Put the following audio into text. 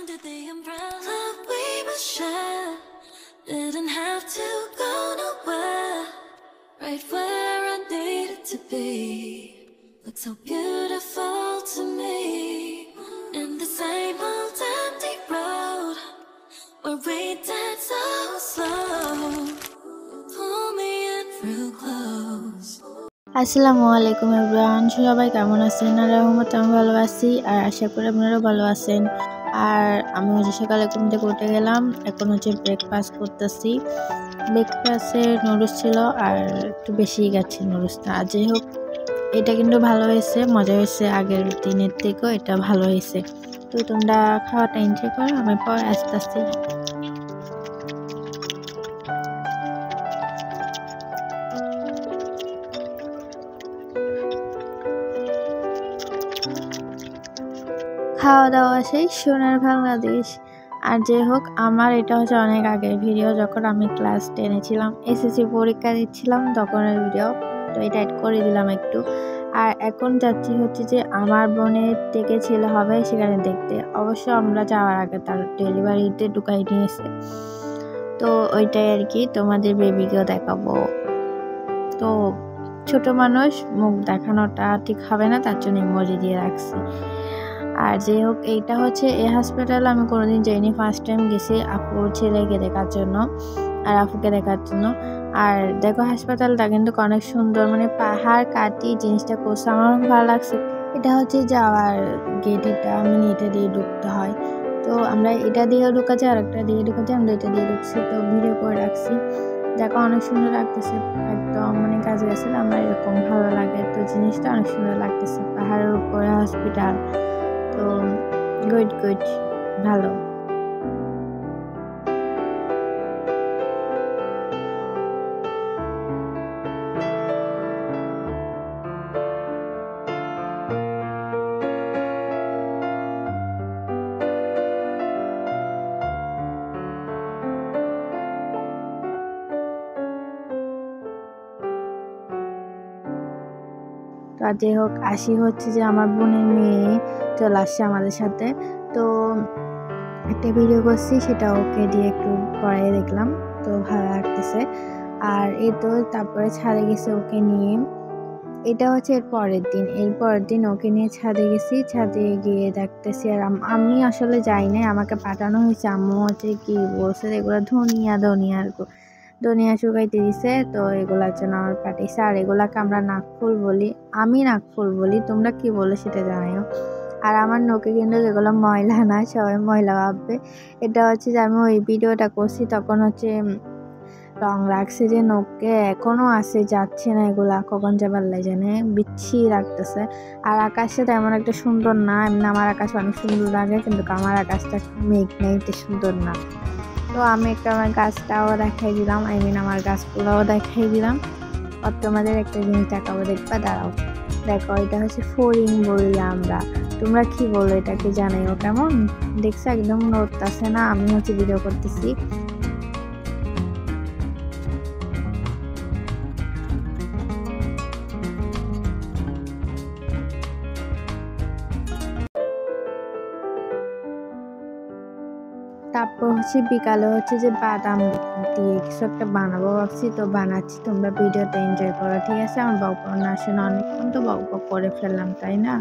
under the umbrella we must share. Didn't have to go nowhere. Right where I needed to be. Look so beautiful to me. In the same old empty road where we dance so slow. Pull me in real close. আসসালামু আলাইকুম everyone, সবাই কেমন আছেন? আল্লাহর রহমতে আমি ভালো আছি আর আশা করি আপনারাও ভালো আছেন। আর আমি সকালে ঘুম থেকে উঠে গেলাম, এখন ব্রেকফাস্ট করতেছি। ব্রেকফাস্টে নুডলস ছিল আর একটু বেশি গেছে নুডলসটা। আর যাই হোক, এটা কিন্তু ভালো হয়েছে, মজা হয়েছে, আগের দিনের থেকেও এটা ভালো হয়েছে। তো তোমরা খাওয়াটা এনজয় করো, আমি পরে আসতেছি। খাওয়া দাওয়া সেই সোনার বাংলাদেশ। আর যাই হোক, আমার এটা অনেক আগের ভিডিও, যখন আমি ক্লাস 10-এ ছিলাম, এসএসসি পরীক্ষা দিচ্ছিলাম তখনের ভিডিও। তো এটা অ্যাড করে দিলাম একটু। আর এখন যাচ্ছি যে আমার বোনের থেকে ছেলে হবে সেখানে দেখতে। অবশ্য আমরা যাওয়ার আগে তার ডেলিভারিতে ঢুকাই নিয়েছে। তো ওইটাই আর কি, তোমাদের বেবিকেও দেখাবো। তো ছোট মানুষ, মুখ দেখানোটা ঠিক হবে না, তার জন্য ইমোজি দিয়ে রাখছি। আর যাই হোক, এইটা এই হসপিটালে আমি কোনোদিন যাইনি, ফার্স্ট টাইম গেছি আপুর ছেলেকে দেখার জন্য আর আপুকে দেখার জন্য। আর দেখো, হাসপাতালটা কিন্তু অনেক সুন্দর, মানে পাহাড় কাটি জিনিসটা করছে, আমার ভালো লাগছে। এটা যাওয়ার গেট, এটা দিয়ে ঢুকতে হয়। তো আমরা এটা দিয়ে ঢুকা যায় আর একটা দিয়ে ঢুকা যায়, আমরা এটা দিয়ে ঢুকছি। তো ভিডিও করে রাখছি, দেখো অনেক সুন্দর লাগতেছে, একদম মানে কাছে গেছে আমার এরকম ভালো লাগে। তো জিনিসটা অনেক সুন্দর লাগতেছে, পাহাড়ের উপরে হসপিটাল। তো গুড ভালো। আর যাই হোক, আসি যে আমার বোনের মেয়ে চলে আসছে আমাদের সাথে। তো একটা ভিডিও করছি, সেটা ওকে দিয়ে একটু পরে দেখলাম, তো ভালো লাগতেছে। আর এই তো তারপরে ছাদে গেছে ওকে নিয়ে। এটা এর পরের দিন ওকে নিয়ে ছাদে গেছি। ছাদে গিয়ে দেখতেছি, আর আমি আসলে যাই নাই, আমাকে পাঠানো হয়েছে। আম্মু কি বলছে, এগুলো ধনিয়া শুকাইতে দিছে, তো এগুলার জন্য আমার পাঠিয়েছে। আর এগুলাকে আমরা নাকফুল বলি, আমি নাকফুল বলি, তোমরা কি বলে সেটা জানাইও। আর আমার নখে কিন্তু যেগুলো ময়লা না, সবাই ময়লা ভাববে। এটা যে আমি ওই ভিডিওটা করছি তখন রং লাগছে যে নখে, এখনো আছে, যাচ্ছে না, এগুলা কখন যাবার জানে, বিচ্ছি রাখতেছে। আর আকাশটা তেমন একটা সুন্দর না, এমনি আমার আকাশ অনেক সুন্দর লাগে, কিন্তু আমার আকাশটা মেঘ নেই, সুন্দর না। তো আমি আমার গাছটাও দেখাই দিলাম, আমার গাছগুলোও দেখাই দিলাম। আর তোমাদের একটা জিনিস দেখাবো, দেখবা, দাঁড়াও। দেখো, এটা ফড়িং বলি আমরা, তোমরা কি বলো এটাকে জানাইও। কেমন দেখছো, একদম নড়তাছে না, আমি ভিডিও করতেছি। তারপর বিকালে যে বাদাম দিয়ে কিছু একটা বানাবো ভাবছি, তো বানাচ্ছি। তোমরা ভিডিওটা এনজয় করো, ঠিক আছে? আমার বকবক না আসে না, অনেকক্ষণ তো বকবক করে ফেললাম, তাই না?